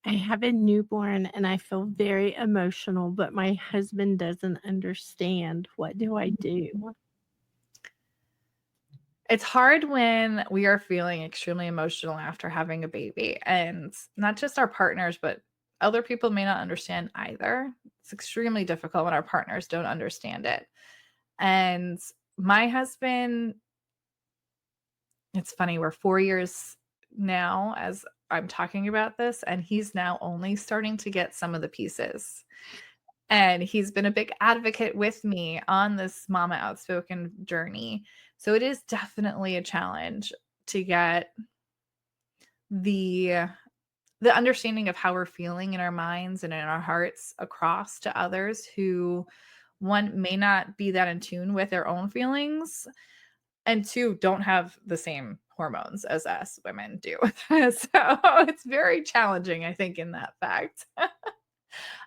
I have a newborn and I feel very emotional, but my husband doesn't understand. What do I do? It's hard when we are feeling extremely emotional after having a baby, and not just our partners, but other people may not understand either. It's extremely difficult when our partners don't understand it. And my husband, it's funny, we're 4 years now as I'm talking about this, and he's now only starting to get some of the pieces. And he's been a big advocate with me on this Mama Outspoken journey. So it is definitely a challenge to get the the understanding of how we're feeling in our minds and in our hearts across to others who, one, may not be that in tune with their own feelings, and two, don't have the same hormones as us women do. So it's very challenging, I think, in that fact.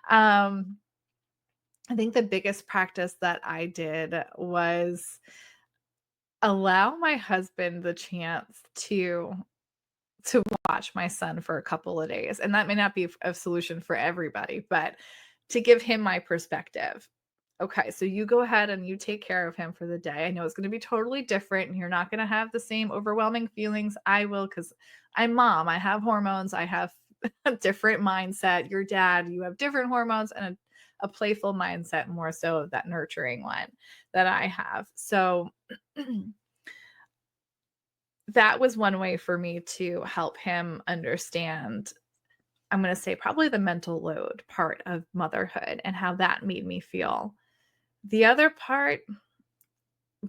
um I think the biggest practice that I did was allow my husband the chance to watch my son for a couple of days, and that may not be a solution for everybody, but to give him my perspective. Okay, so you go ahead and you take care of him for the day. I know it's gonna be totally different, and you're not gonna have the same overwhelming feelings I will, because 'cause I'm mom, I have hormones, I have a different mindset. Your dad, you have different hormones and a playful mindset, more so of that nurturing one that I have. So that was one way for me to help him understand, I'm gonna say, probably the mental load part of motherhood and how that made me feel. The other part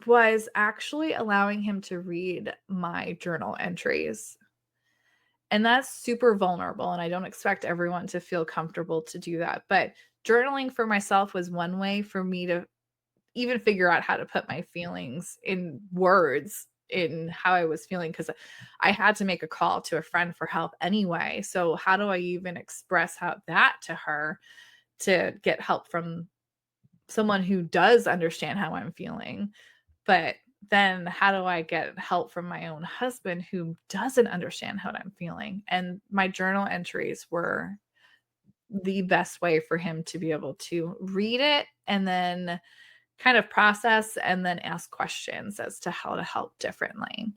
was actually allowing him to read my journal entries, and that's super vulnerable, and I don't expect everyone to feel comfortable to do that, but journaling for myself was one way for me to even figure out how to put my feelings in words in how I was feeling, because I had to make a call to a friend for help anyway. So how do I even express how that to her to get help from someone who does understand how I'm feeling? But then how do I get help from my own husband who doesn't understand how I'm feeling? And my journal entries were the best way for him to be able to read it and then kind of process and then ask questions as to how to help differently.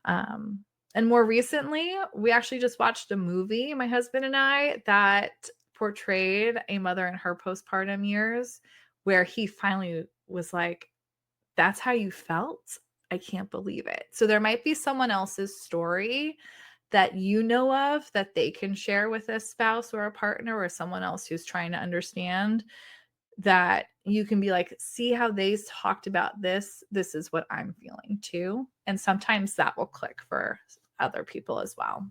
Um, and more recently, we actually just watched a movie, my husband and I, that portrayed a mother in her postpartum years, where he finally was like, "That's how you felt? I can't believe it." So there might be someone else's story that you know of that they can share with a spouse or a partner or someone else who's trying to understand, that you can be like, "See how they talked about this? This is what I'm feeling too." And sometimes that will click for other people as well.